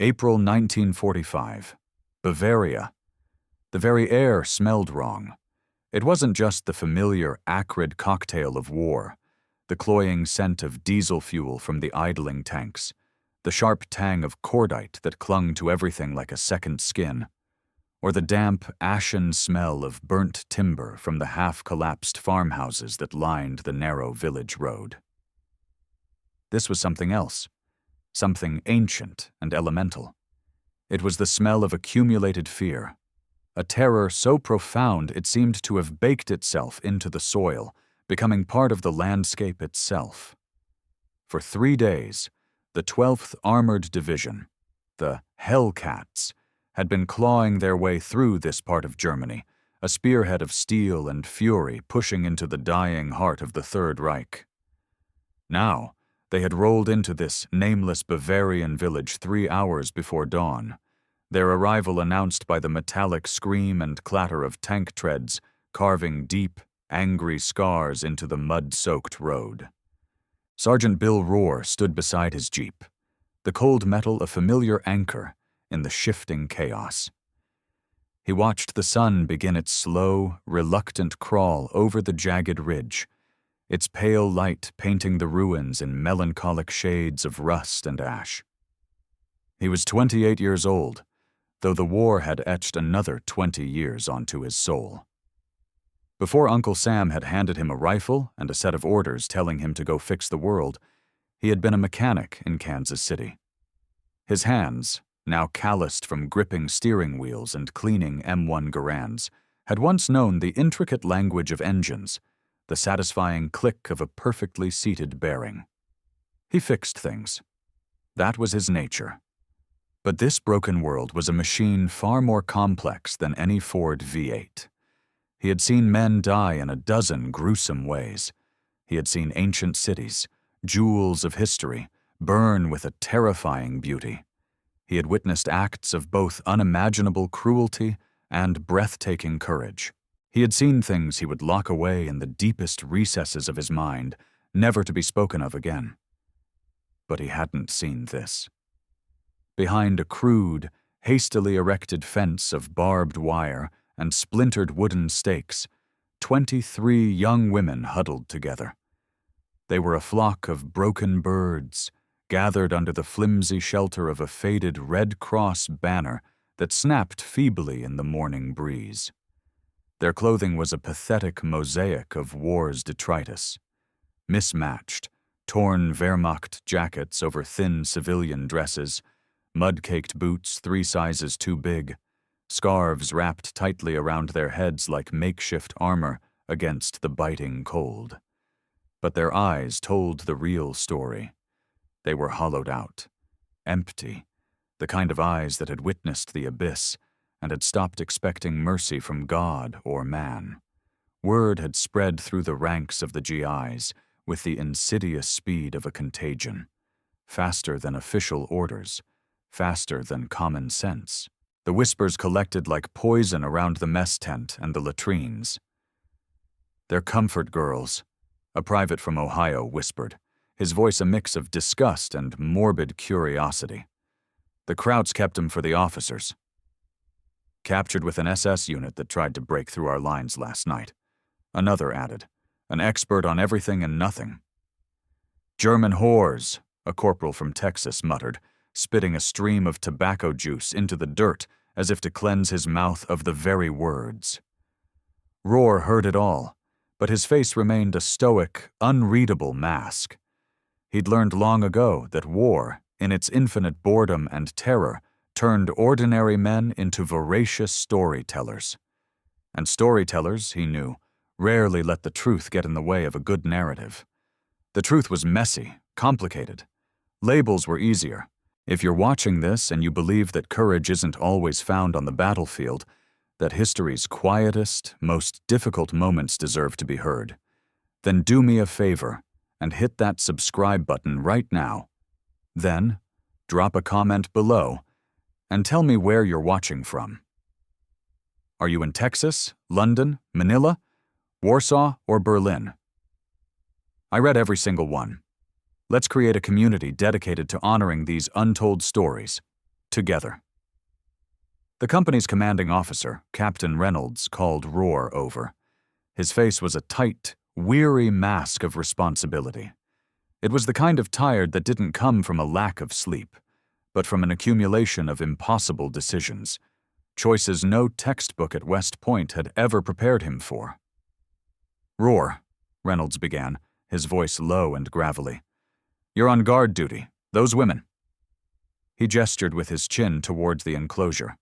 April 1945. Bavaria. The very air smelled wrong. It wasn't just the familiar, acrid cocktail of war, the cloying scent of diesel fuel from the idling tanks, the sharp tang of cordite that clung to everything like a second skin, or the damp, ashen smell of burnt timber from the half-collapsed farmhouses that lined the narrow village road. This was something else, something ancient and elemental. It was the smell of accumulated fear, a terror so profound it seemed to have baked itself into the soil, becoming part of the landscape itself. For 3 days, the 12th Armored Division, the Hellcats, had been clawing their way through this part of Germany, a spearhead of steel and fury pushing into the dying heart of the Third Reich. Now, they had rolled into this nameless Bavarian village 3 hours before dawn, their arrival announced by the metallic scream and clatter of tank treads carving deep, angry scars into the mud-soaked road. Sergeant Bill Rohr stood beside his jeep, the cold metal a familiar anchor in the shifting chaos. He watched the sun begin its slow, reluctant crawl over the jagged ridge, its pale light painting the ruins in melancholic shades of rust and ash. He was 28 years old, though the war had etched another 20 years onto his soul. Before Uncle Sam had handed him a rifle and a set of orders telling him to go fix the world, he had been a mechanic in Kansas City. His hands, now calloused from gripping steering wheels and cleaning M1 Garands, had once known the intricate language of engines, the satisfying click of a perfectly seated bearing. He fixed things. That was his nature. But this broken world was a machine far more complex than any Ford V8. He had seen men die in a dozen gruesome ways. He had seen ancient cities, jewels of history, burn with a terrifying beauty. He had witnessed acts of both unimaginable cruelty and breathtaking courage. He had seen things he would lock away in the deepest recesses of his mind, never to be spoken of again. But he hadn't seen this. Behind a crude, hastily erected fence of barbed wire and splintered wooden stakes, 23 young women huddled together. They were a flock of broken birds, gathered under the flimsy shelter of a faded Red Cross banner that snapped feebly in the morning breeze. Their clothing was a pathetic mosaic of war's detritus, mismatched, torn Wehrmacht jackets over thin civilian dresses, mud-caked boots 3 sizes too big, scarves wrapped tightly around their heads like makeshift armor against the biting cold. But their eyes told the real story. They were hollowed out, empty, the kind of eyes that had witnessed the abyss and had stopped expecting mercy from God or man. Word had spread through the ranks of the GIs with the insidious speed of a contagion, faster than official orders, faster than common sense. The whispers collected like poison around the mess tent and the latrines. "They're comfort girls," a private from Ohio whispered, his voice a mix of disgust and morbid curiosity. "The Krauts kept 'em for the officers." "Captured with an SS unit that tried to break through our lines last night," another added, "an expert on everything and nothing." "German whores," a corporal from Texas muttered, spitting a stream of tobacco juice into the dirt as if to cleanse his mouth of the very words. Rohr heard it all, but his face remained a stoic, unreadable mask. He'd learned long ago that war, in its infinite boredom and terror, turned ordinary men into voracious storytellers. And storytellers, he knew, rarely let the truth get in the way of a good narrative. The truth was messy, complicated. Labels were easier. If you're watching this and you believe that courage isn't always found on the battlefield, that history's quietest, most difficult moments deserve to be heard, then do me a favor and hit that subscribe button right now. Then, drop a comment below and tell me where you're watching from. Are you in Texas, London, Manila, Warsaw, or Berlin? I read every single one. Let's create a community dedicated to honoring these untold stories. together. The company's commanding officer, Captain Reynolds, called Roar over. His face was a tight, weary mask of responsibility. It was the kind of tired that didn't come from a lack of sleep, but from an accumulation of impossible decisions, choices no textbook at West Point had ever prepared him for. "Roar," Reynolds began, his voice low and gravelly. "You're on guard duty. Those women." He gestured with his chin towards the enclosure.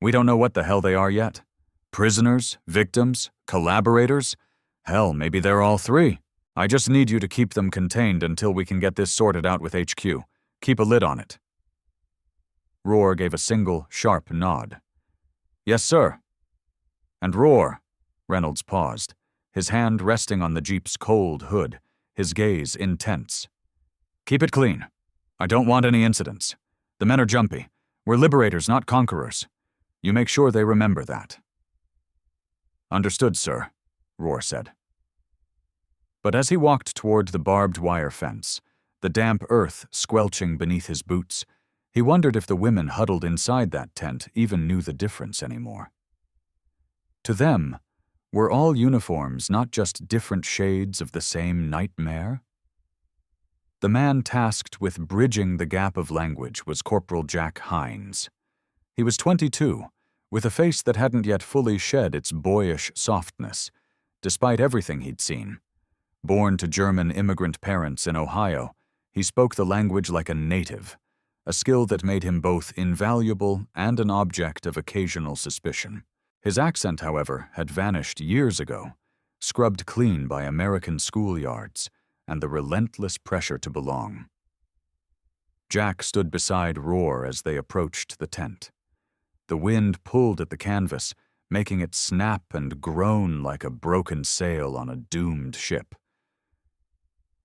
"We don't know what the hell they are yet. Prisoners, victims, collaborators? Hell, maybe they're all three. I just need you to keep them contained until we can get this sorted out with HQ. Keep a lid on it." Roar gave a single, sharp nod. "Yes, sir." "And Roar," Reynolds paused, his hand resting on the Jeep's cold hood, his gaze intense. "Keep it clean. I don't want any incidents. The men are jumpy. We're liberators, not conquerors. You make sure they remember that." "Understood, sir," Roar said. But as he walked toward the barbed wire fence, the damp earth squelching beneath his boots, he wondered if the women huddled inside that tent even knew the difference anymore. To them, were all uniforms not just different shades of the same nightmare? The man tasked with bridging the gap of language was Corporal Jack Hines. He was 22, with a face that hadn't yet fully shed its boyish softness, despite everything he'd seen. Born to German immigrant parents in Ohio, he spoke the language like a native, a skill that made him both invaluable and an object of occasional suspicion. His accent, however, had vanished years ago, scrubbed clean by American schoolyards and the relentless pressure to belong. Jack stood beside Roar as they approached the tent. The wind pulled at the canvas, making it snap and groan like a broken sail on a doomed ship.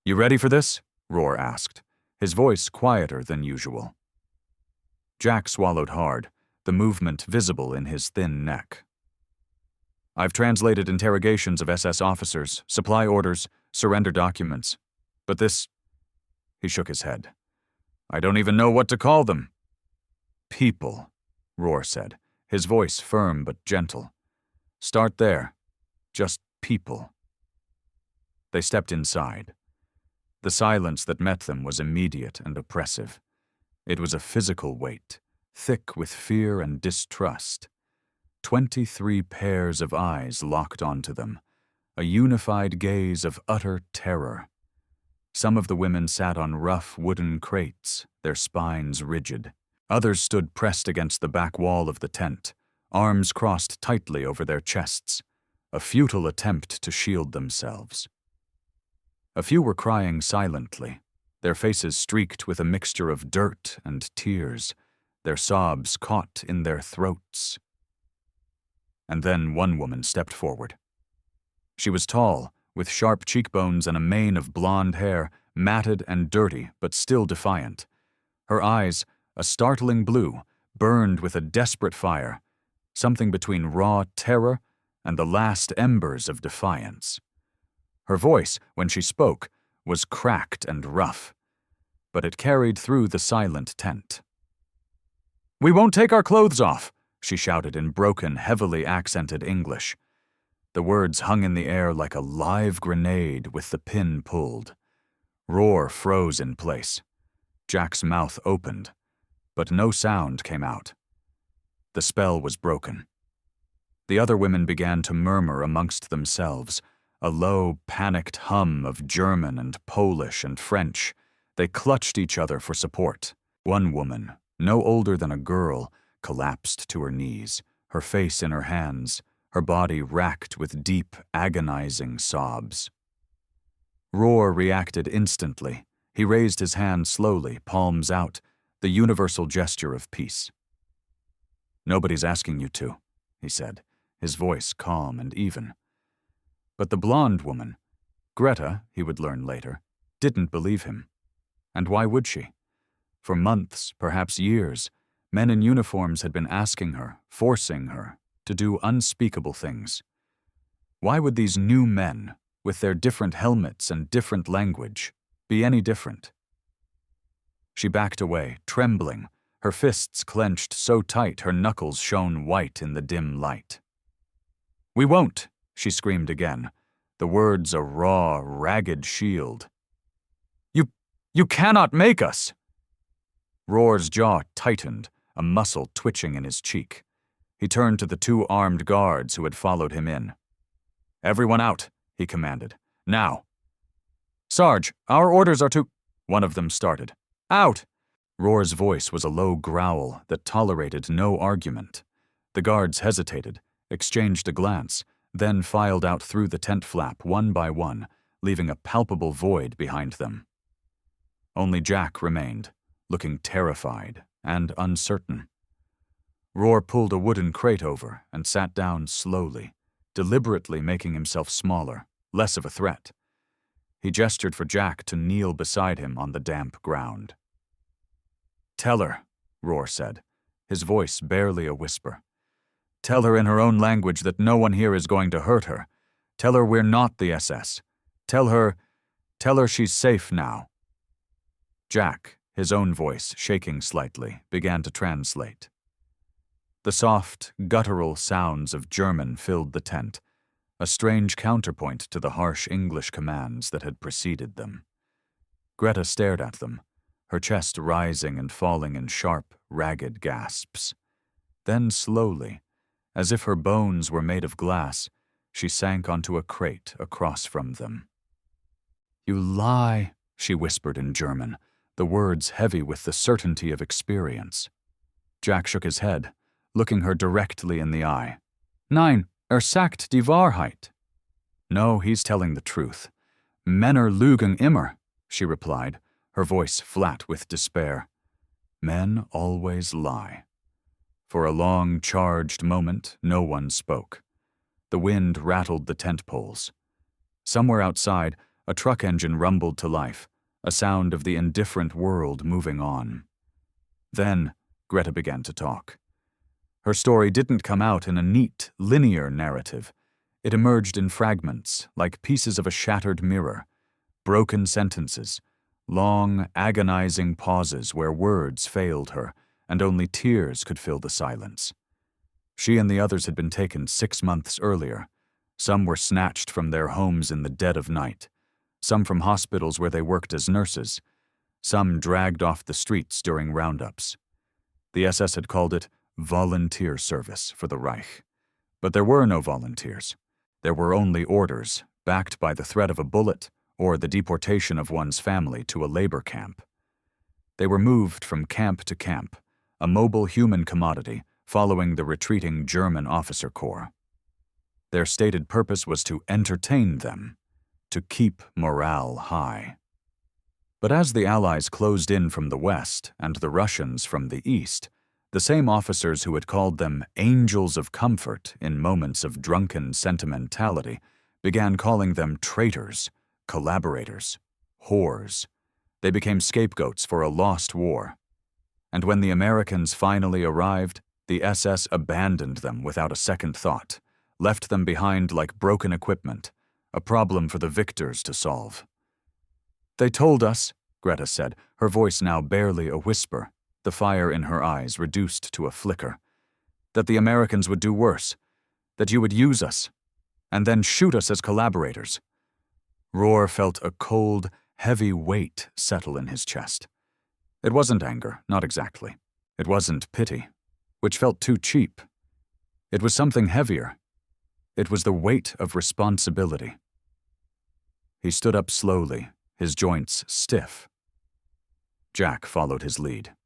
"You ready for this?" Roar asked, his voice quieter than usual. Jack swallowed hard, the movement visible in his thin neck. "I've translated interrogations of SS officers, supply orders, surrender documents. But this—" He shook his head. "I don't even know what to call them." "People," Roar said, his voice firm but gentle. "Start there. Just people." They stepped inside. The silence that met them was immediate and oppressive. It was a physical weight, thick with fear and distrust. 23 pairs of eyes locked onto them, a unified gaze of utter terror. Some of the women sat on rough wooden crates, their spines rigid. Others stood pressed against the back wall of the tent, arms crossed tightly over their chests, a futile attempt to shield themselves. A few were crying silently, their faces streaked with a mixture of dirt and tears, their sobs caught in their throats. And then one woman stepped forward. She was tall, with sharp cheekbones and a mane of blonde hair, matted and dirty but still defiant. Her eyes, a startling blue, burned with a desperate fire, something between raw terror and the last embers of defiance. Her voice, when she spoke, was cracked and rough, but it carried through the silent tent. "We won't take our clothes off," she shouted in broken, heavily accented English. The words hung in the air like a live grenade with the pin pulled. Roar froze in place. Jack's mouth opened, but no sound came out. The spell was broken. The other women began to murmur amongst themselves, a low, panicked hum of German and Polish and French. They clutched each other for support. One woman, no older than a girl, collapsed to her knees, her face in her hands, her body racked with deep, agonizing sobs. Roar reacted instantly. He raised his hand slowly, palms out, the universal gesture of peace. "Nobody's asking you to," he said, his voice calm and even. But the blonde woman, Greta, he would learn later, didn't believe him. And why would she? For months, perhaps years, men in uniforms had been asking her, forcing her, to do unspeakable things. Why would these new men, with their different helmets and different language, be any different? She backed away, trembling, Her fists clenched so tight her knuckles shone white in the dim light. "We won't," she screamed again, the words a raw, ragged shield. You cannot make us!" Roar's jaw tightened, a muscle twitching in his cheek. He turned to the two armed guards who had followed him in. "Everyone out," he commanded. "Now." "Sarge, our orders are to—" one of them started. "Out!" Roar's voice was a low growl that tolerated no argument. The guards hesitated, exchanged a glance, then filed out through the tent flap one by one, leaving a palpable void behind them. Only Jack remained, looking terrified and uncertain. Roar pulled a wooden crate over and sat down slowly, deliberately making himself smaller, less of a threat. He gestured for Jack to kneel beside him on the damp ground. "Tell her," Roar said, his voice barely a whisper. "Tell her in her own language that no one here is going to hurt her. Tell her we're not the SS. Tell her she's safe now." Jack, his own voice shaking slightly, began to translate. The soft, guttural sounds of German filled the tent, a strange counterpoint to the harsh English commands that had preceded them. Greta stared at them, her chest rising and falling in sharp, ragged gasps. Then slowly, as if her bones were made of glass, she sank onto a crate across from them. "You lie," she whispered in German, the words heavy with the certainty of experience. Jack shook his head, looking her directly in the eye. "Nein, sagt die Wahrheit." "No, he's telling the truth. Männer lügen immer," she replied, her voice flat with despair. Men always lie. For a long, charged moment, no one spoke. The wind rattled the tent poles. Somewhere outside, a truck engine rumbled to life, a sound of the indifferent world moving on. Then, Greta began to talk. Her story didn't come out in a neat, linear narrative. It emerged in fragments, like pieces of a shattered mirror, broken sentences, long, agonizing pauses where words failed her, and only tears could fill the silence. She and the others had been taken 6 months earlier. Some were snatched from their homes in the dead of night, some from hospitals where they worked as nurses, some dragged off the streets during roundups. The SS had called it volunteer service for the Reich. But there were no volunteers. There were only orders, backed by the threat of a bullet or the deportation of one's family to a labor camp. They were moved from camp to camp, a mobile human commodity following the retreating German officer corps. Their stated purpose was to entertain them, to keep morale high. But as the Allies closed in from the west and the Russians from the east, the same officers who had called them angels of comfort in moments of drunken sentimentality began calling them traitors, collaborators, whores. They became scapegoats for a lost war. And when the Americans finally arrived, the SS abandoned them without a second thought, left them behind like broken equipment, a problem for the victors to solve. "They told us," Greta said, her voice now barely a whisper, the fire in her eyes reduced to a flicker, "that the Americans would do worse, that you would use us, and then shoot us as collaborators." Roar felt a cold, heavy weight settle in his chest. It wasn't anger, not exactly. It wasn't pity, which felt too cheap. It was something heavier. It was the weight of responsibility. He stood up slowly, his joints stiff. Jack followed his lead.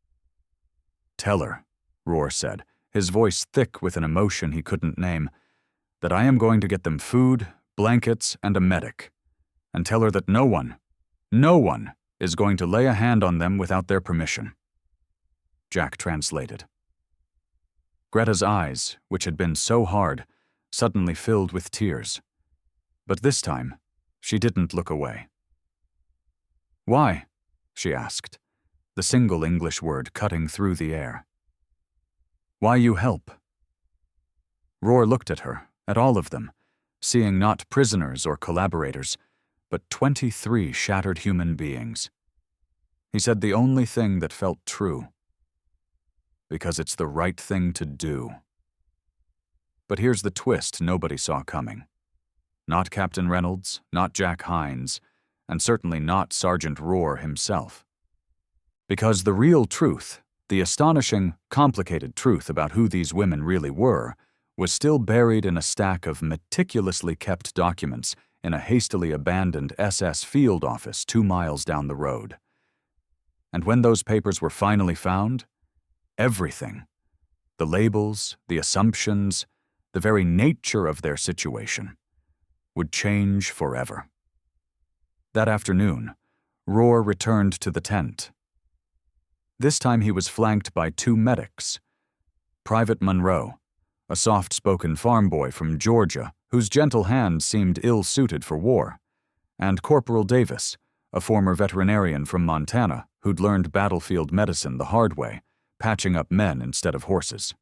"Tell her," Roar said, his voice thick with an emotion he couldn't name, "that I am going to get them food, blankets, and a medic. And tell her that no one is going to lay a hand on them without their permission." Jack translated. Greta's eyes, which had been so hard, suddenly filled with tears. But this time, she didn't look away. "Why?" she asked, the single English word cutting through the air. "Why you help?" Roar looked at her, at all of them, seeing not prisoners or collaborators, but 23 shattered human beings. He said the only thing that felt true. because it's the right thing to do. But here's the twist nobody saw coming. Not Captain Reynolds, not Jack Hines, and certainly not Sergeant Rohr himself. Because the real truth, the astonishing, complicated truth about who these women really were, was still buried in a stack of meticulously kept documents in a hastily abandoned SS field office 2 miles down the road. And when those papers were finally found, everything, the labels, the assumptions, the very nature of their situation, would change forever. That afternoon, Rohr returned to the tent. This time he was flanked by 2 medics. Private Monroe, a soft-spoken farm boy from Georgia whose gentle hand seemed ill-suited for war, and Corporal Davis, a former veterinarian from Montana who'd learned battlefield medicine the hard way, patching up men instead of horses.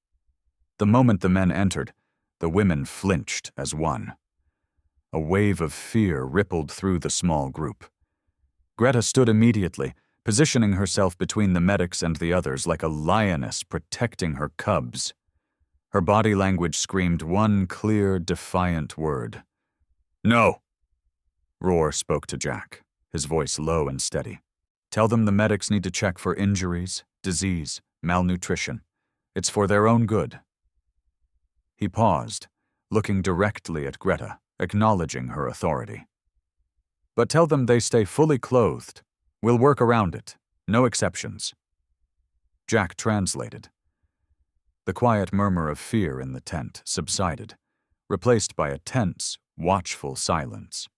The moment the men entered, the women flinched as one. A wave of fear rippled through the small group. Greta stood immediately, positioning herself between the medics and the others like a lioness protecting her cubs. Her body language screamed one clear, defiant word. "No!" Rohr spoke to Jack, his voice low and steady. "Tell them the medics need to check for injuries, disease, malnutrition. It's for their own good." He paused, looking directly at Greta, acknowledging her authority. "But tell them they stay fully clothed. We'll work around it. No exceptions." Jack translated. The quiet murmur of fear in the tent subsided, replaced by a tense, watchful silence.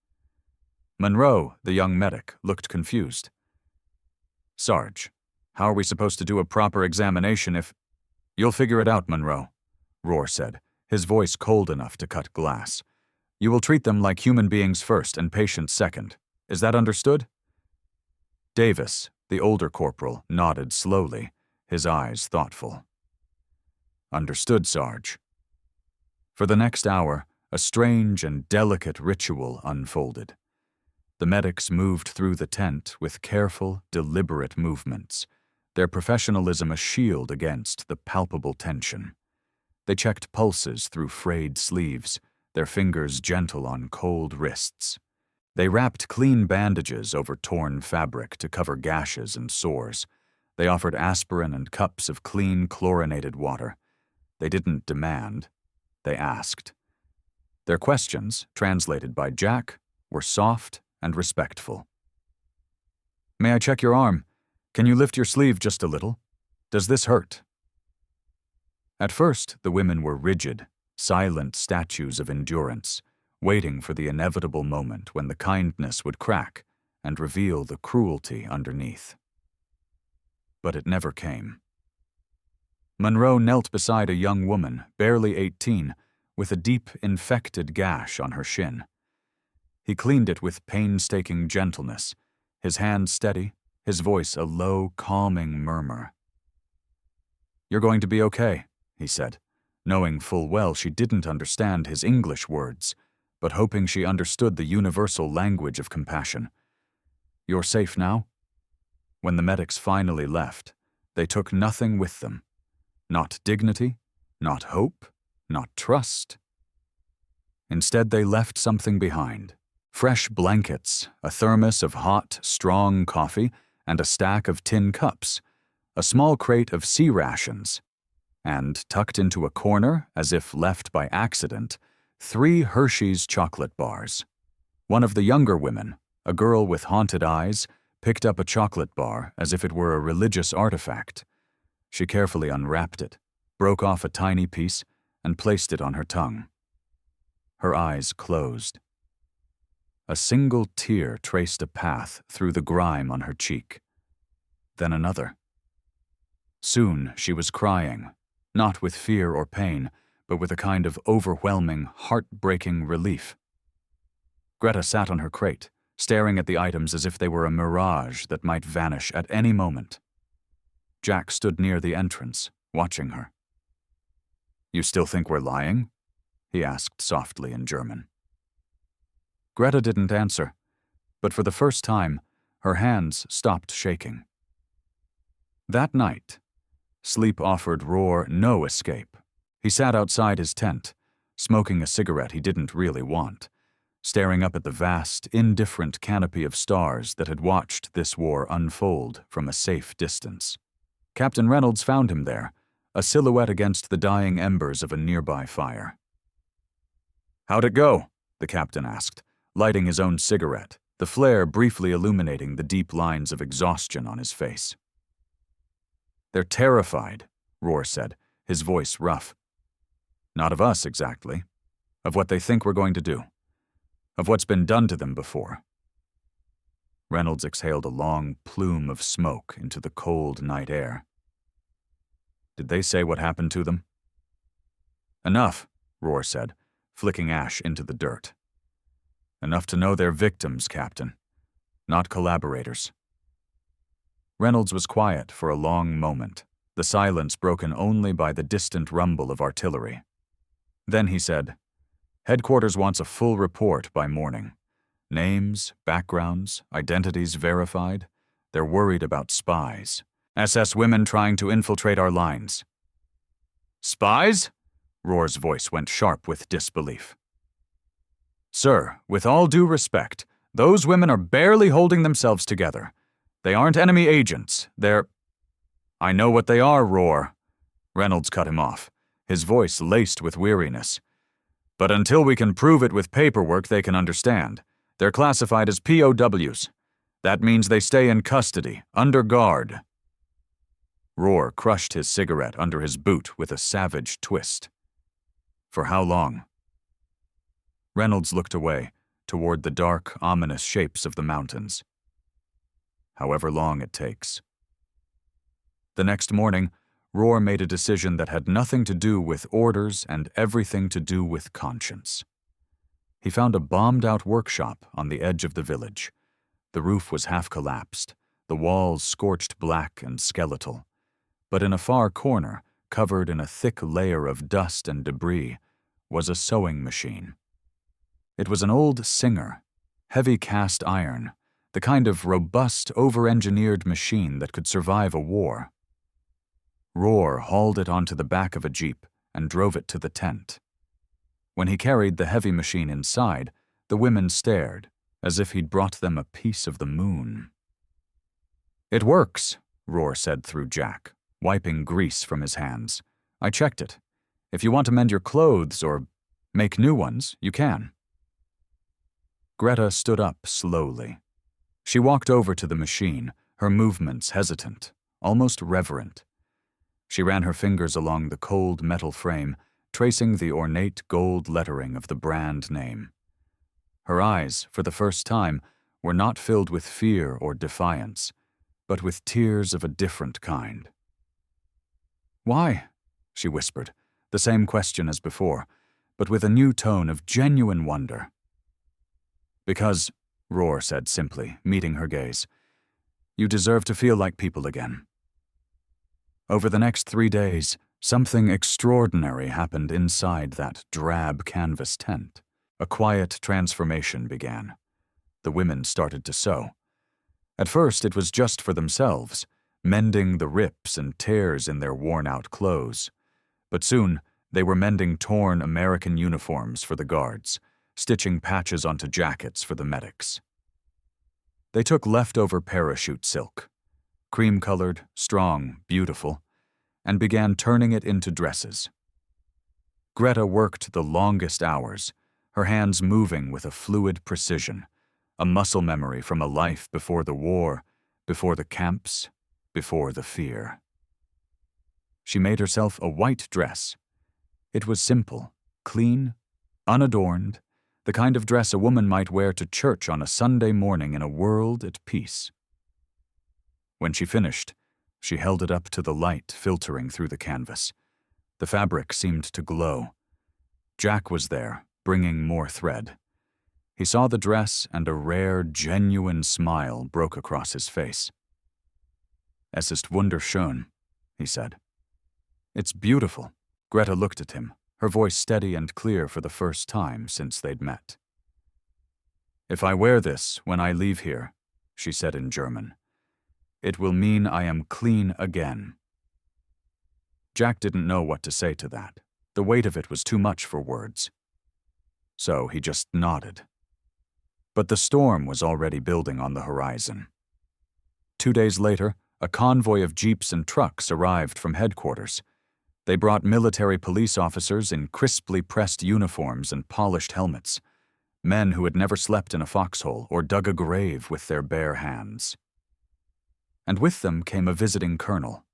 Monroe, the young medic, looked confused. "Sarge, how are we supposed to do a proper examination if—" "You'll figure it out, Monroe," Rohr said, his voice cold enough to cut glass. "You will treat them like human beings first and patients second. Is that understood?" Davis, the older corporal, nodded slowly, his eyes thoughtful. "Understood, Sarge." For the next hour, a strange and delicate ritual unfolded. The medics moved through the tent with careful, deliberate movements, their professionalism a shield against the palpable tension. They checked pulses through frayed sleeves, their fingers gentle on cold wrists. They wrapped clean bandages over torn fabric to cover gashes and sores. They offered aspirin and cups of clean, chlorinated water. They didn't demand. They asked. Their questions, translated by Jack, were soft and respectful. "May I check your arm? Can you lift your sleeve just a little? Does this hurt?" At first, the women were rigid, silent statues of endurance, waiting for the inevitable moment when the kindness would crack and reveal the cruelty underneath. But it never came. Monroe knelt beside a young woman, barely 18, with a deep, infected gash on her shin. He cleaned it with painstaking gentleness, his hand steady, his voice a low, calming murmur. "You're going to be okay," he said, knowing full well she didn't understand his English words, but hoping she understood the universal language of compassion. "You're safe now?" When the medics finally left, they took nothing with them. Not dignity, not hope, not trust. Instead, they left something behind. Fresh blankets, a thermos of hot, strong coffee, and a stack of tin cups, a small crate of sea rations, and, tucked into a corner, as if left by accident, 3 Hershey's chocolate bars. One of the younger women, a girl with haunted eyes, picked up a chocolate bar as if it were a religious artifact. She carefully unwrapped it, broke off a tiny piece, and placed it on her tongue. Her eyes closed. A single tear traced a path through the grime on her cheek. Then another. Soon she was crying, not with fear or pain, but with a kind of overwhelming, heartbreaking relief. Greta sat on her crate, staring at the items as if they were a mirage that might vanish at any moment. Jack stood near the entrance, watching her. "You still think we're lying?" he asked softly in German. Greta didn't answer, but for the first time, her hands stopped shaking. That night, Sleep offered Roar no escape. He sat outside his tent, smoking a cigarette he didn't really want, staring up at the vast, indifferent canopy of stars that had watched this war unfold from a safe distance. Captain Reynolds found him there, a silhouette against the dying embers of a nearby fire. "How'd it go?" the captain asked, lighting his own cigarette, the flare briefly illuminating the deep lines of exhaustion on his face. "They're terrified," Roar said, his voice rough. "Not of us, exactly. Of what they think we're going to do. Of what's been done to them before." Reynolds exhaled a long plume of smoke into the cold night air. "Did they say what happened to them?" "Enough," Roar said, flicking ash into the dirt. "Enough to know they're victims, Captain, not collaborators." Reynolds was quiet for a long moment, the silence broken only by the distant rumble of artillery. Then he said, "Headquarters wants a full report by morning. Names, backgrounds, identities verified. They're worried about spies. SS women trying to infiltrate our lines." "Spies?" Roar's voice went sharp with disbelief. "Sir, with all due respect, those women are barely holding themselves together. They aren't enemy agents. They're—" "I know what they are, Roar." Reynolds cut him off, his voice laced with weariness. "But until we can prove it with paperwork they can understand, they're classified as POWs. That means they stay in custody, under guard." Roar crushed his cigarette under his boot with a savage twist. "For how long?" Reynolds looked away, toward the dark, ominous shapes of the mountains. "However long it takes." The next morning, Roar made a decision that had nothing to do with orders and everything to do with conscience. He found a bombed-out workshop on the edge of the village. The roof was half collapsed, the walls scorched black and skeletal. But in a far corner, covered in a thick layer of dust and debris, was a sewing machine. It was an old Singer, heavy cast iron, the kind of robust, over-engineered machine that could survive a war. Roar hauled it onto the back of a jeep and drove it to the tent. When he carried the heavy machine inside, the women stared, as if he'd brought them a piece of the moon. "It works," Roar said through Jack, wiping grease from his hands. "I checked it. If you want to mend your clothes or make new ones, you can." Greta stood up slowly. She walked over to the machine, her movements hesitant, almost reverent. She ran her fingers along the cold metal frame, tracing the ornate gold lettering of the brand name. Her eyes, for the first time, were not filled with fear or defiance, but with tears of a different kind. "Why?" she whispered, the same question as before, but with a new tone of genuine wonder. "Because," Roar said simply, meeting her gaze, "you deserve to feel like people again." Over the next 3 days, something extraordinary happened inside that drab canvas tent. A quiet transformation began. The women started to sew. At first, it was just for themselves, mending the rips and tears in their worn-out clothes. But soon, they were mending torn American uniforms for the guards, stitching patches onto jackets for the medics. They took leftover parachute silk, cream-colored, strong, beautiful, and began turning it into dresses. Greta worked the longest hours, her hands moving with a fluid precision, a muscle memory from a life before the war, before the camps, before the fear. She made herself a white dress. It was simple, clean, unadorned, the kind of dress a woman might wear to church on a Sunday morning in a world at peace. When she finished, she held it up to the light filtering through the canvas. The fabric seemed to glow. Jack was there, bringing more thread. He saw the dress, and a rare, genuine smile broke across his face. "Es ist wunderschön," he said. "It's beautiful." Greta looked at him, her voice steady and clear for the first time since they'd met. "If I wear this when I leave here," she said in German, "it will mean I am clean again." Jack didn't know what to say to that. The weight of it was too much for words. So he just nodded. But the storm was already building on the horizon. 2 days later, a convoy of jeeps and trucks arrived from headquarters. They brought military police officers in crisply pressed uniforms and polished helmets, men who had never slept in a foxhole or dug a grave with their bare hands. And with them came a visiting colonel,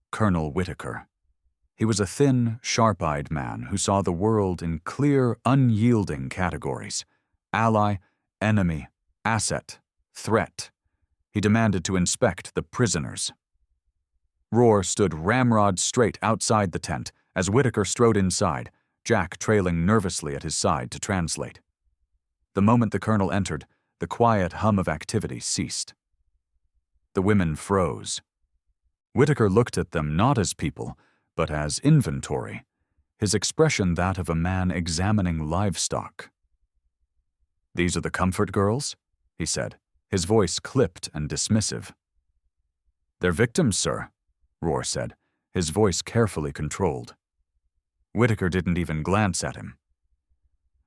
Colonel Whitaker. He was a thin, sharp-eyed man who saw the world in clear, unyielding categories: ally, enemy, asset, threat. He demanded to inspect the prisoners. Roar stood ramrod straight outside the tent as Whitaker strode inside, Jack trailing nervously at his side to translate. The moment the colonel entered, the quiet hum of activity ceased. The women froze. Whitaker looked at them not as people, but as inventory, his expression that of a man examining livestock. "These are the comfort girls?" he said, his voice clipped and dismissive. "They're victims, sir," Roar said, his voice carefully controlled. Whitaker didn't even glance at him.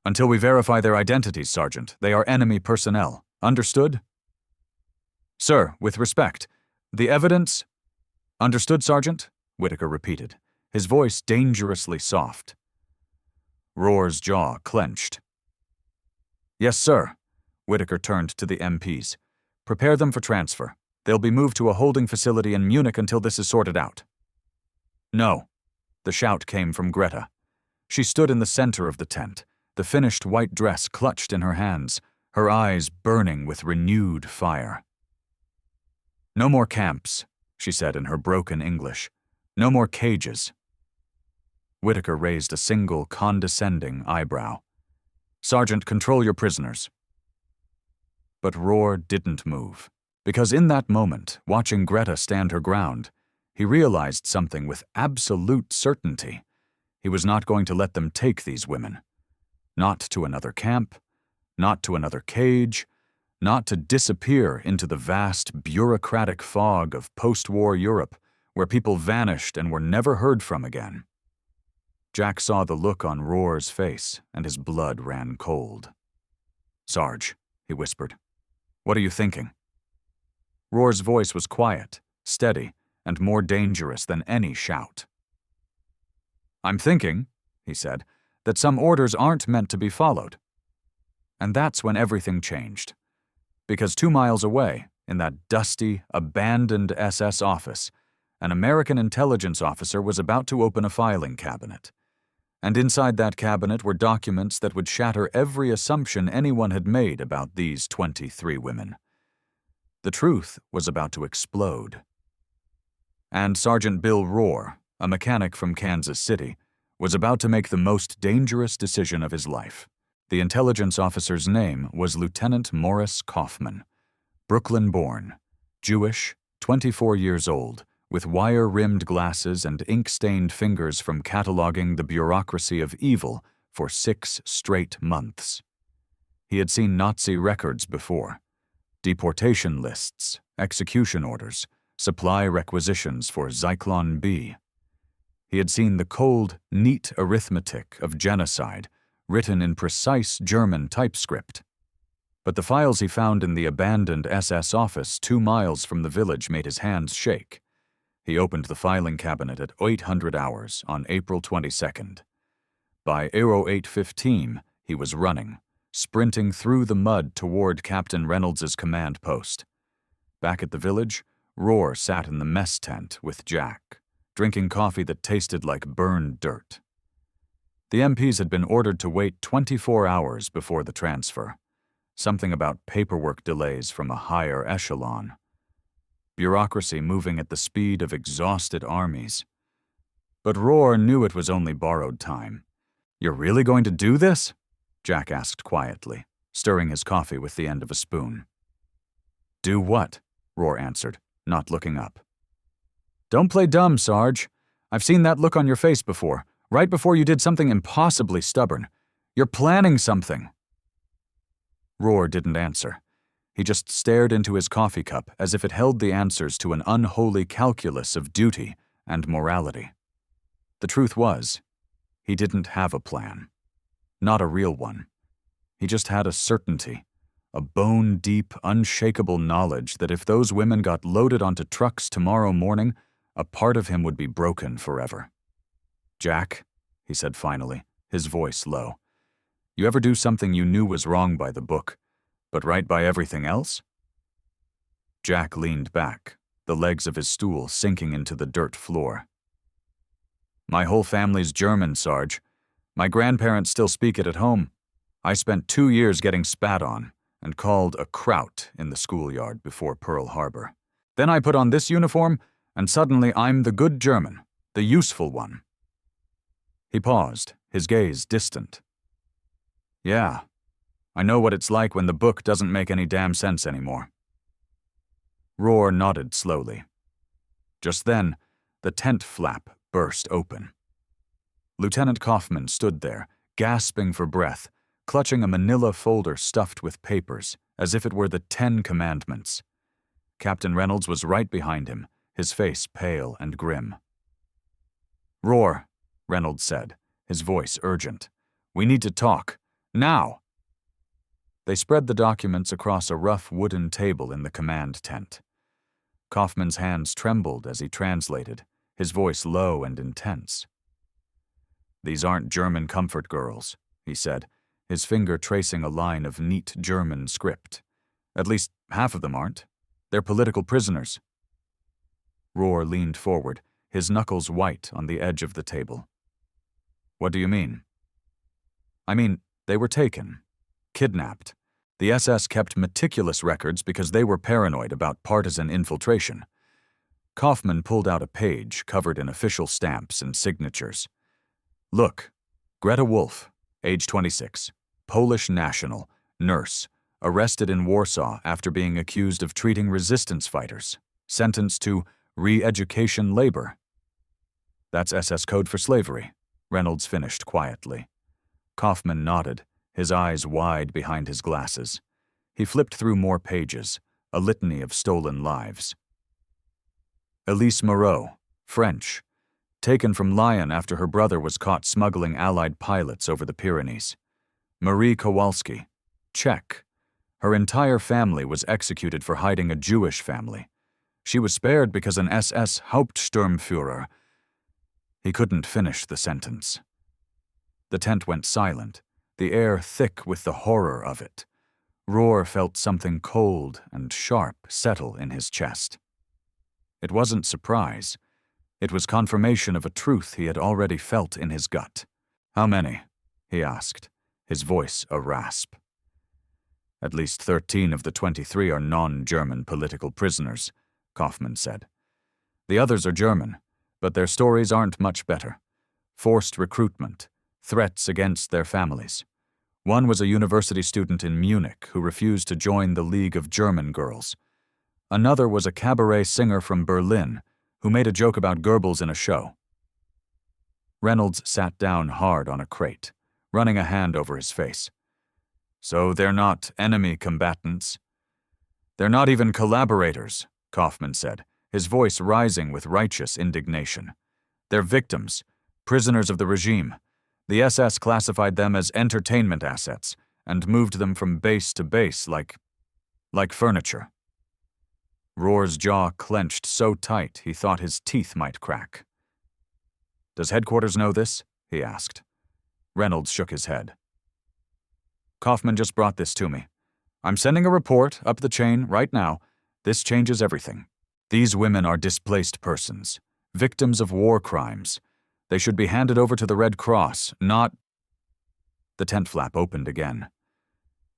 "Until we verify their identities, Sergeant, they are enemy personnel. Understood?" "Sir, with respect, the evidence—" "Understood, Sergeant?" Whitaker repeated, his voice dangerously soft. Roar's jaw clenched. "Yes, sir." Whitaker turned to the MPs. "Prepare them for transfer. They'll be moved to a holding facility in Munich until this is sorted out." "No." The shout came from Greta. She stood in the center of the tent, the finished white dress clutched in her hands, her eyes burning with renewed fire. "No more camps," she said in her broken English. "No more cages." Whitaker raised a single condescending eyebrow. "Sergeant, control your prisoners." But Roar didn't move, because in that moment, watching Greta stand her ground, he realized something with absolute certainty. He was not going to let them take these women. Not to another camp, not to another cage, not to disappear into the vast bureaucratic fog of post-war Europe, where people vanished and were never heard from again. Jack saw the look on Roar's face, and his blood ran cold. "Sarge," he whispered, "what are you thinking?" Roar's voice was quiet, steady, and more dangerous than any shout. "I'm thinking," he said, "that some orders aren't meant to be followed." And that's when everything changed. Because 2 miles away, in that dusty, abandoned SS office, an American intelligence officer was about to open a filing cabinet. And inside that cabinet were documents that would shatter every assumption anyone had made about these 23 women. The truth was about to explode. And Sergeant Bill Roar, a mechanic from Kansas City, was about to make the most dangerous decision of his life. The intelligence officer's name was Lieutenant Morris Kaufman, Brooklyn-born, Jewish, 24 years old, with wire-rimmed glasses and ink-stained fingers from cataloging the bureaucracy of evil for 6 straight months. He had seen Nazi records before: deportation lists, execution orders, supply requisitions for Zyklon B. He had seen the cold, neat arithmetic of genocide written in precise German typescript. But the files he found in the abandoned SS office 2 miles from the village made his hands shake. He opened the filing cabinet at 800 hours on April 22nd. By 08:15, he was running, sprinting through the mud toward Captain Reynolds's command post. Back at the village, Roar sat in the mess tent with Jack, drinking coffee that tasted like burned dirt. The MPs had been ordered to wait 24 hours before the transfer. Something about paperwork delays from a higher echelon. Bureaucracy moving at the speed of exhausted armies. But Roar knew it was only borrowed time. "You're really going to do this?" Jack asked quietly, stirring his coffee with the end of a spoon. "Do what?" Roar answered, not looking up. "Don't play dumb, Sarge. I've seen that look on your face before, right before you did something impossibly stubborn. You're planning something." Roar didn't answer. He just stared into his coffee cup as if it held the answers to an unholy calculus of duty and morality. The truth was, he didn't have a plan. Not a real one. He just had a certainty, a bone-deep, unshakable knowledge that if those women got loaded onto trucks tomorrow morning, a part of him would be broken forever. "Jack," he said finally, his voice low, "you ever do something you knew was wrong by the book, but right by everything else?" Jack leaned back, the legs of his stool sinking into the dirt floor. "My whole family's German, Sarge. My grandparents still speak it at home. I spent 2 years getting spat on and called a kraut in the schoolyard before Pearl Harbor. Then I put on this uniform, and suddenly I'm the good German, the useful one." He paused, his gaze distant. "Yeah, I know what it's like when the book doesn't make any damn sense anymore." Roar nodded slowly. Just then, the tent flap burst open. Lieutenant Kaufman stood there, gasping for breath, clutching a manila folder stuffed with papers, as if it were the 10 Commandments. Captain Reynolds was right behind him, his face pale and grim. "Roar," Reynolds said, his voice urgent. "We need to talk. Now!" They spread the documents across a rough wooden table in the command tent. Kaufman's hands trembled as he translated, his voice low and intense. "These aren't German comfort girls," he said, his finger tracing a line of neat German script. "At least half of them aren't. They're political prisoners." Roar leaned forward, his knuckles white on the edge of the table. "What do you mean?" "I mean, they were taken, kidnapped. The SS kept meticulous records because they were paranoid about partisan infiltration." Kaufman pulled out a page covered in official stamps and signatures. "Look, Greta Wolf, age 26, Polish national, nurse, arrested in Warsaw after being accused of treating resistance fighters, sentenced to re-education labor." "That's SS code for slavery," Reynolds finished quietly. Kaufman nodded, his eyes wide behind his glasses. He flipped through more pages, a litany of stolen lives. Elise Moreau, French, taken from Lyon after her brother was caught smuggling Allied pilots over the Pyrenees. Marie Kowalski, Czech. Her entire family was executed for hiding a Jewish family. She was spared because an SS Hauptsturmführer. He couldn't finish the sentence. The tent went silent, the air thick with the horror of it. Roar felt something cold and sharp settle in his chest. It wasn't surprise. It was confirmation of a truth he had already felt in his gut. "How many?" he asked, his voice a rasp. "At least 13 of the 23 are non-German political prisoners," Kaufman said. "The others are German, but their stories aren't much better. Forced recruitment, threats against their families. One was a university student in Munich who refused to join the League of German Girls. Another was a cabaret singer from Berlin who made a joke about Goebbels in a show." Reynolds sat down hard on a crate, running a hand over his face. "So they're not enemy combatants?" "They're not even collaborators," Kaufman said, his voice rising with righteous indignation. "They're victims, prisoners of the regime. The SS classified them as entertainment assets and moved them from base to base like furniture." Roar's jaw clenched so tight he thought his teeth might crack. "Does headquarters know this?" he asked. Reynolds shook his head. "Kaufman just brought this to me. I'm sending a report up the chain right now. This changes everything. These women are displaced persons, victims of war crimes. They should be handed over to the Red Cross, not—" The tent flap opened again.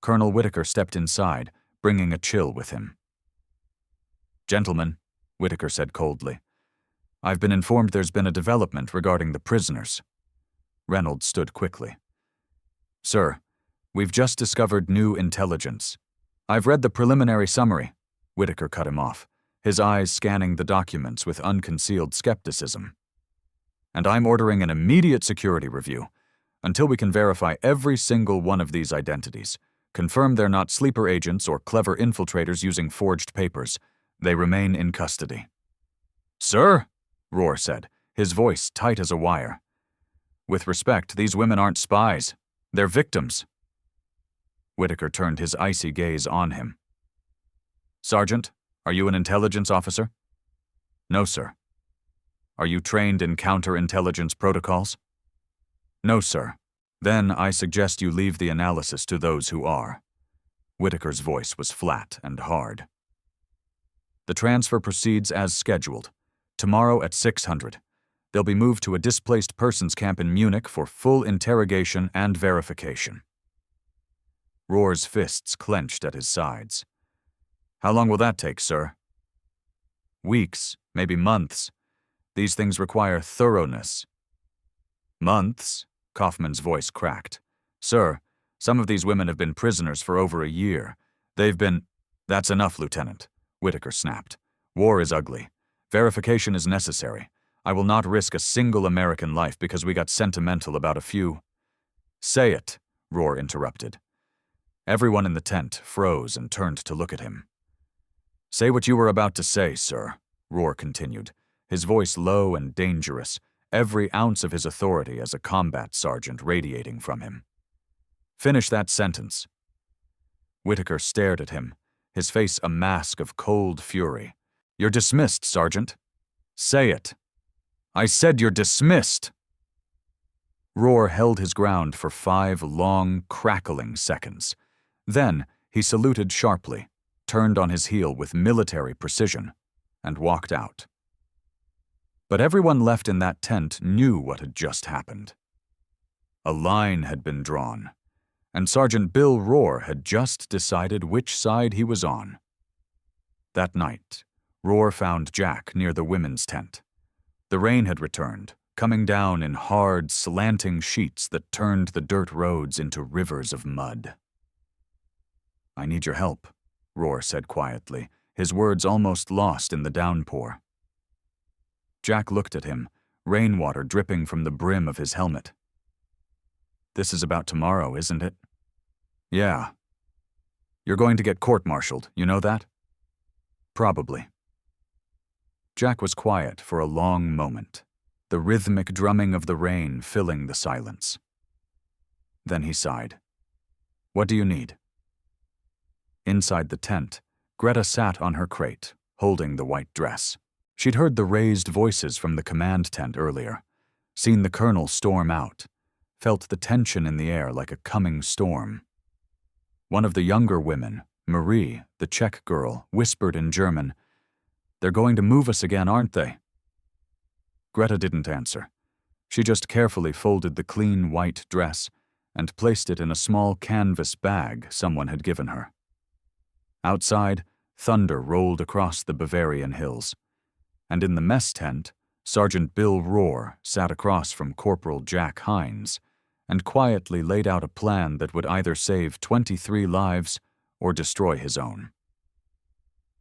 Colonel Whitaker stepped inside, bringing a chill with him. "Gentlemen," Whitaker said coldly, "I've been informed there's been a development regarding the prisoners." Reynolds stood quickly. "Sir, we've just discovered new intelligence. I've read the preliminary summary," Whitaker cut him off, his eyes scanning the documents with unconcealed skepticism. "And I'm ordering an immediate security review until we can verify every single one of these identities, confirm they're not sleeper agents or clever infiltrators using forged papers. They remain in custody." "Sir," Roar said, his voice tight as a wire. "With respect, these women aren't spies. They're victims." Whitaker turned his icy gaze on him. "Sergeant, are you an intelligence officer?" "No, sir." "Are you trained in counterintelligence protocols?" "No, sir." "Then I suggest you leave the analysis to those who are." Whitaker's voice was flat and hard. "The transfer proceeds as scheduled. Tomorrow at 600. They'll be moved to a displaced persons camp in Munich for full interrogation and verification." Rohr's fists clenched at his sides. "How long will that take, sir?" "Weeks, maybe months. These things require thoroughness." "Months?" Kaufman's voice cracked. "Sir, some of these women have been prisoners for over a year. They've been—" "That's enough, Lieutenant," Whitaker snapped. "War is ugly. Verification is necessary. I will not risk a single American life because we got sentimental about a few—" "Say it," Rohr interrupted. Everyone in the tent froze and turned to look at him. "Say what you were about to say, sir," Rohr continued, his voice low and dangerous, every ounce of his authority as a combat sergeant radiating from him. "Finish that sentence." Whitaker stared at him, his face a mask of cold fury. "You're dismissed, Sergeant." "Say it." "I said you're dismissed." Rohr held his ground for 5 long, crackling seconds. Then he saluted sharply, turned on his heel with military precision, and walked out. But everyone left in that tent knew what had just happened. A line had been drawn, and Sergeant Bill Rohr had just decided which side he was on. That night, Rohr found Jack near the women's tent. The rain had returned, coming down in hard, slanting sheets that turned the dirt roads into rivers of mud. "I need your help," Rohr said quietly, his words almost lost in the downpour. Jack looked at him, rainwater dripping from the brim of his helmet. "This is about tomorrow, isn't it?" "Yeah." "You're going to get court-martialed, you know that?" "Probably." Jack was quiet for a long moment, the rhythmic drumming of the rain filling the silence. Then he sighed. "What do you need?" Inside the tent, Greta sat on her crate, holding the white dress. She'd heard the raised voices from the command tent earlier, seen the colonel storm out, felt the tension in the air like a coming storm. One of the younger women, Marie, the Czech girl, whispered in German, "They're going to move us again, aren't they?" Greta didn't answer. She just carefully folded the clean white dress and placed it in a small canvas bag someone had given her. Outside, thunder rolled across the Bavarian hills, and in the mess tent, Sergeant Bill Rohr sat across from Corporal Jack Hines and quietly laid out a plan that would either save 23 lives or destroy his own.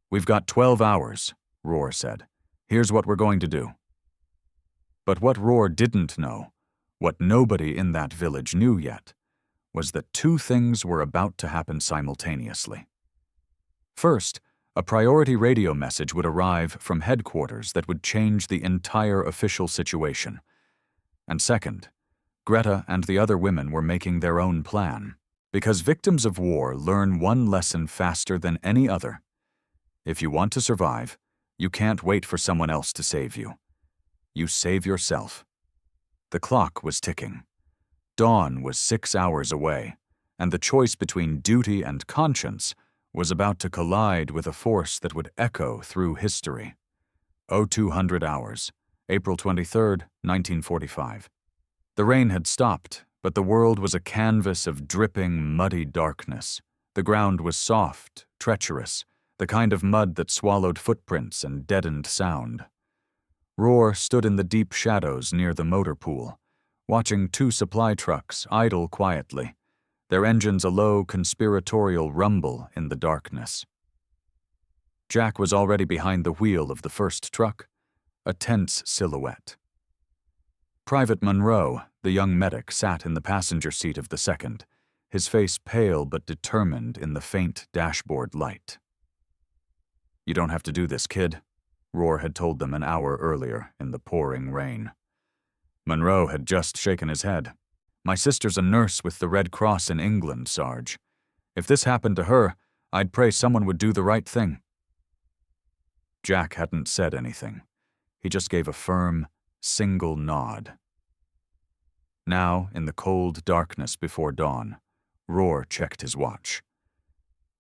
"We've got 12 hours, Rohr said. "Here's what we're going to do." But what Rohr didn't know, what nobody in that village knew yet, was that 2 things were about to happen simultaneously. First, a priority radio message would arrive from headquarters that would change the entire official situation. And second, Greta and the other women were making their own plan, because victims of war learn one lesson faster than any other. If you want to survive, you can't wait for someone else to save you. You save yourself. The clock was ticking. Dawn was 6 hours away, and the choice between duty and conscience was about to collide with a force that would echo through history. 0200 hours, April 23, 1945. The rain had stopped, but the world was a canvas of dripping, muddy darkness. The ground was soft, treacherous, the kind of mud that swallowed footprints and deadened sound. Rohr stood in the deep shadows near the motor pool, watching 2 supply trucks idle quietly, their engines a low conspiratorial rumble in the darkness. Jack was already behind the wheel of the first truck, a tense silhouette. Private Monroe, the young medic, sat in the passenger seat of the second, his face pale but determined in the faint dashboard light. "You don't have to do this, kid," Roar had told them an hour earlier in the pouring rain. Monroe had just shaken his head. "My sister's a nurse with the Red Cross in England, Sarge. If this happened to her, I'd pray someone would do the right thing." Jack hadn't said anything. He just gave a firm, single nod. Now, in the cold darkness before dawn, Roar checked his watch.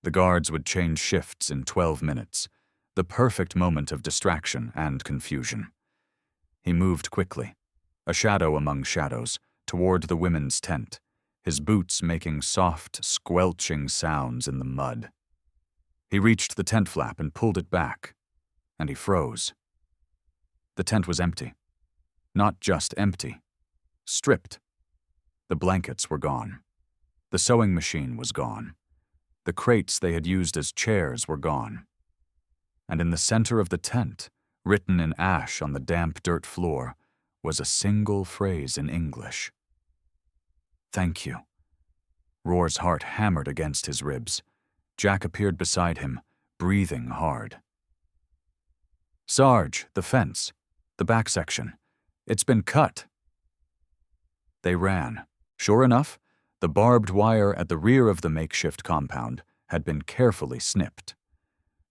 The guards would change shifts in 12 minutes, the perfect moment of distraction and confusion. He moved quickly, a shadow among shadows, toward the women's tent, his boots making soft, squelching sounds in the mud. He reached the tent flap and pulled it back, and he froze. The tent was empty. Not just empty. Stripped. The blankets were gone. The sewing machine was gone. The crates they had used as chairs were gone. And in the center of the tent, written in ash on the damp dirt floor, was a single phrase in English. "Thank you." Roar's heart hammered against his ribs. Jack appeared beside him, breathing hard. "Sarge, the fence. The back section. It's been cut." They ran. Sure enough, the barbed wire at the rear of the makeshift compound had been carefully snipped.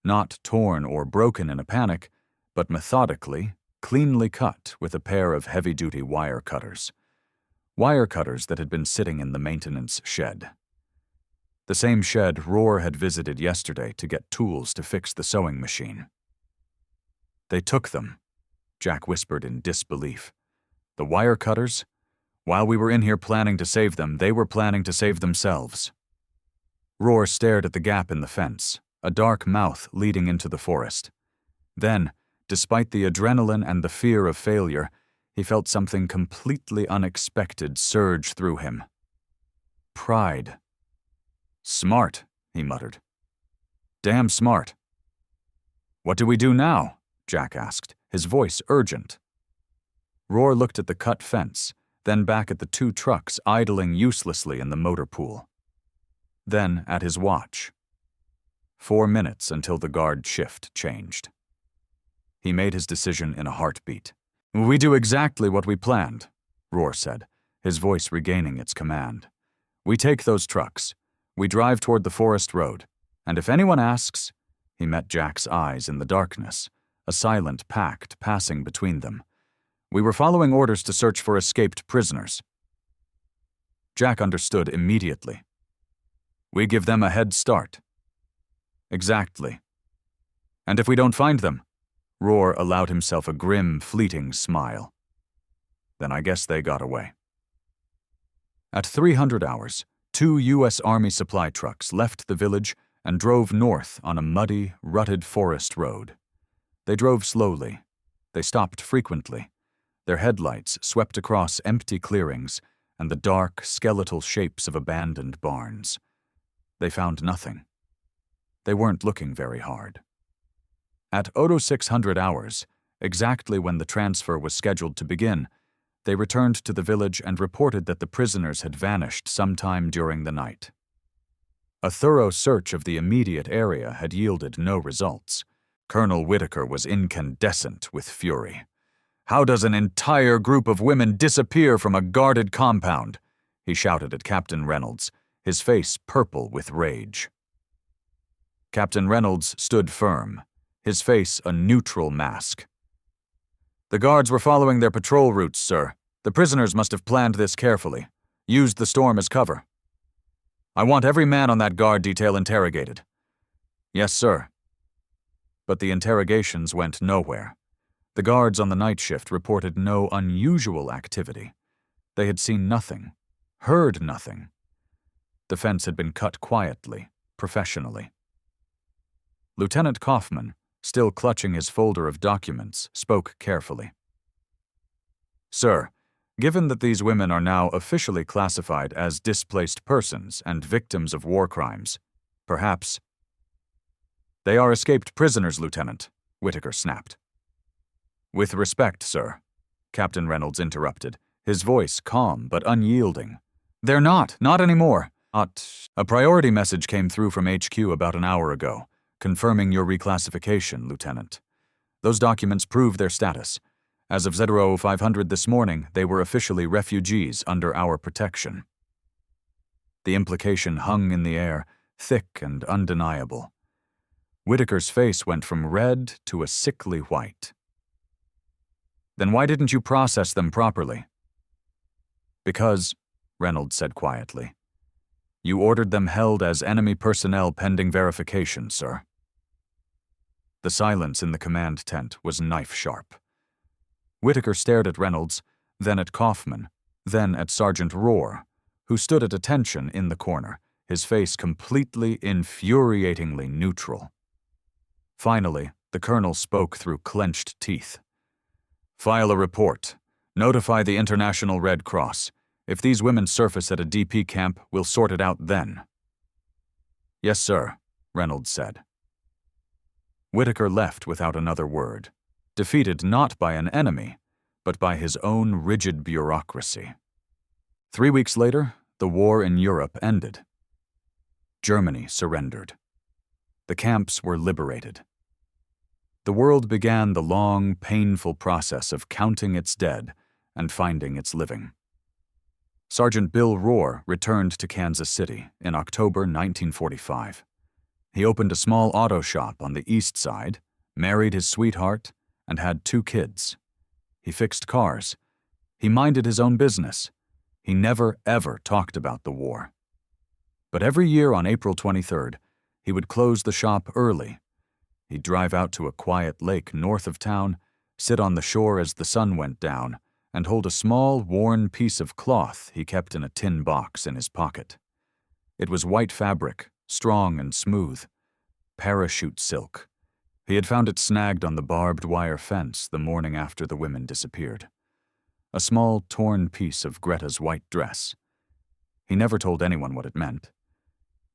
Not torn or broken in a panic, but methodically, cleanly cut with a pair of heavy-duty wire cutters. Wire cutters that had been sitting in the maintenance shed. The same shed Roar had visited yesterday to get tools to fix the sewing machine. "They took them," Jack whispered in disbelief. "The wire cutters? While we were in here planning to save them, they were planning to save themselves." Roar stared at the gap in the fence, a dark mouth leading into the forest. Then, despite the adrenaline and the fear of failure, he felt something completely unexpected surge through him. Pride. "Smart," he muttered. "Damn smart." "What do we do now?" Jack asked, his voice urgent. Roar looked at the cut fence, then back at the 2 trucks idling uselessly in the motor pool. Then at his watch. 4 minutes until the guard shift changed. He made his decision in a heartbeat. "We do exactly what we planned," Roar said, his voice regaining its command. "We take those trucks. We drive toward the forest road. And if anyone asks..." He met Jack's eyes in the darkness, a silent pact passing between them. "We were following orders to search for escaped prisoners." Jack understood immediately. "We give them a head start." "Exactly." "And if we don't find them?" Roar allowed himself a grim, fleeting smile. "Then I guess they got away." At 300 hours, 2 U.S. Army supply trucks left the village and drove north on a muddy, rutted forest road. They drove slowly. They stopped frequently. Their headlights swept across empty clearings and the dark, skeletal shapes of abandoned barns. They found nothing. They weren't looking very hard. At 0600 hours, exactly when the transfer was scheduled to begin, they returned to the village and reported that the prisoners had vanished sometime during the night. A thorough search of the immediate area had yielded no results. Colonel Whitaker was incandescent with fury. "How does an entire group of women disappear from a guarded compound?" he shouted at Captain Reynolds, his face purple with rage. Captain Reynolds stood firm, his face a neutral mask. "The guards were following their patrol routes, sir. The prisoners must have planned this carefully, used the storm as cover. I want every man on that guard detail interrogated." "Yes, sir." But the interrogations went nowhere. The guards on the night shift reported no unusual activity. They had seen nothing, heard nothing. The fence had been cut quietly, professionally. Lieutenant Kaufman, still clutching his folder of documents, spoke carefully. "Sir, given that these women are now officially classified as displaced persons and victims of war crimes, perhaps—" "They are escaped prisoners, Lieutenant," Whitaker snapped. "With respect, sir," Captain Reynolds interrupted, his voice calm but unyielding. "They're not anymore. A priority message came through from HQ about an hour ago, confirming your reclassification, Lieutenant. Those documents prove their status. As of 0500 this morning, they were officially refugees under our protection. The implication hung in the air, thick and undeniable. Whitaker's face went from red to a sickly white. Then why didn't you process them properly? Because, Reynolds said quietly, you ordered them held as enemy personnel pending verification, sir. The silence in the command tent was knife-sharp. Whitaker stared at Reynolds, then at Kaufman, then at Sergeant Rohr, who stood at attention in the corner, his face completely, infuriatingly neutral. Finally, the colonel spoke through clenched teeth. File a report. Notify the International Red Cross. If these women surface at a DP camp, we'll sort it out then. Yes, sir, Reynolds said. Whitaker left without another word, defeated not by an enemy, but by his own rigid bureaucracy. 3 weeks later, the war in Europe ended. Germany surrendered. The camps were liberated. The world began the long, painful process of counting its dead and finding its living. Sergeant Bill Rohr returned to Kansas City in October 1945. He opened a small auto shop on the east side, married his sweetheart, and had 2 kids. He fixed cars. He minded his own business. He never, ever talked about the war. But every year on April 23rd, he would close the shop early. He'd drive out to a quiet lake north of town, sit on the shore as the sun went down, and hold a small, worn piece of cloth he kept in a tin box in his pocket. It was white fabric, strong and smooth, parachute silk. He had found it snagged on the barbed wire fence the morning after the women disappeared. A small, torn piece of Greta's white dress. He never told anyone what it meant,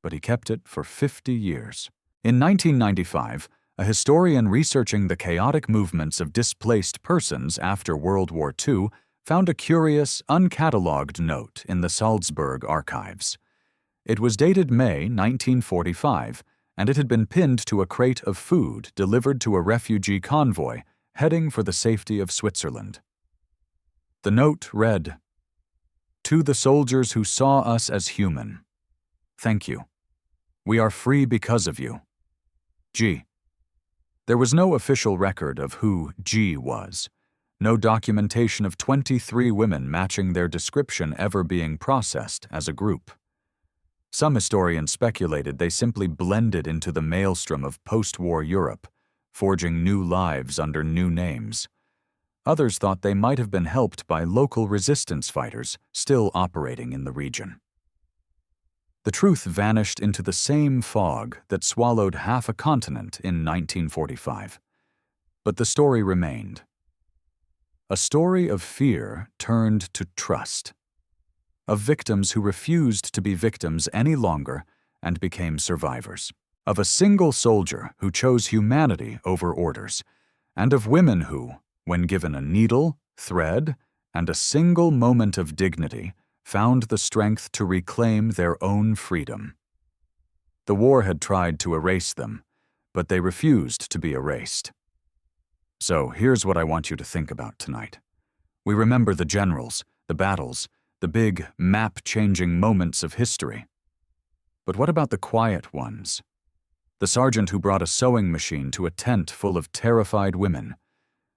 but he kept it for 50 years. In 1995, a historian researching the chaotic movements of displaced persons after World War II found a curious, uncatalogued note in the Salzburg archives. It was dated May 1945, and it had been pinned to a crate of food delivered to a refugee convoy heading for the safety of Switzerland. The note read, "To the soldiers who saw us as human, thank you. We are free because of you. G." There was no official record of who G was, no documentation of 23 women matching their description ever being processed as a group. Some historians speculated they simply blended into the maelstrom of post-war Europe, forging new lives under new names. Others thought they might have been helped by local resistance fighters still operating in the region. The truth vanished into the same fog that swallowed half a continent in 1945. But the story remained. A story of fear turned to trust. Of victims who refused to be victims any longer and became survivors. Of a single soldier who chose humanity over orders. And of women who, when given a needle, thread, and a single moment of dignity, found the strength to reclaim their own freedom. The war had tried to erase them, but they refused to be erased. So here's what I want you to think about tonight. We remember the generals, the battles, the big, map-changing moments of history. But what about the quiet ones? The sergeant who brought a sewing machine to a tent full of terrified women.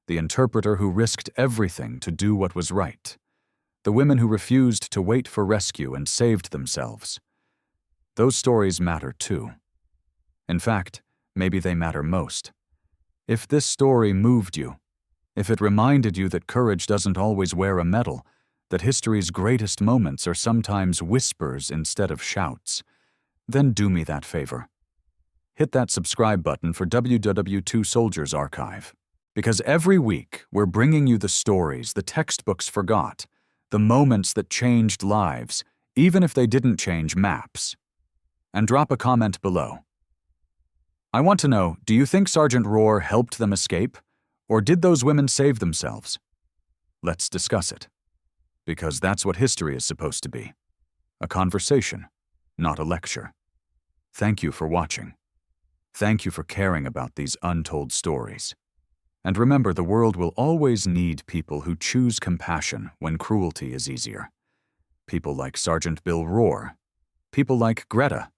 The interpreter who risked everything to do what was right. The women who refused to wait for rescue and saved themselves. Those stories matter too. In fact, maybe they matter most. If this story moved you, if it reminded you that courage doesn't always wear a medal, that history's greatest moments are sometimes whispers instead of shouts, then do me that favor. Hit that subscribe button for WW2 Soldiers Archive. Because every week we're bringing you the stories the textbooks forgot, the moments that changed lives, even if they didn't change maps. And drop a comment below. I want to know, do you think Sergeant Rohr helped them escape, or did those women save themselves? Let's discuss it. Because that's what history is supposed to be. A conversation, not a lecture. Thank you for watching. Thank you for caring about these untold stories. And remember, the world will always need people who choose compassion when cruelty is easier. People like Sergeant Bill Rohr, people like Greta,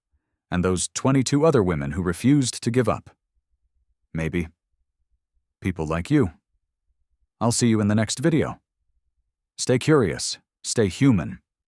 and those 22 other women who refused to give up. Maybe people like you. I'll see you in the next video. Stay curious, stay human,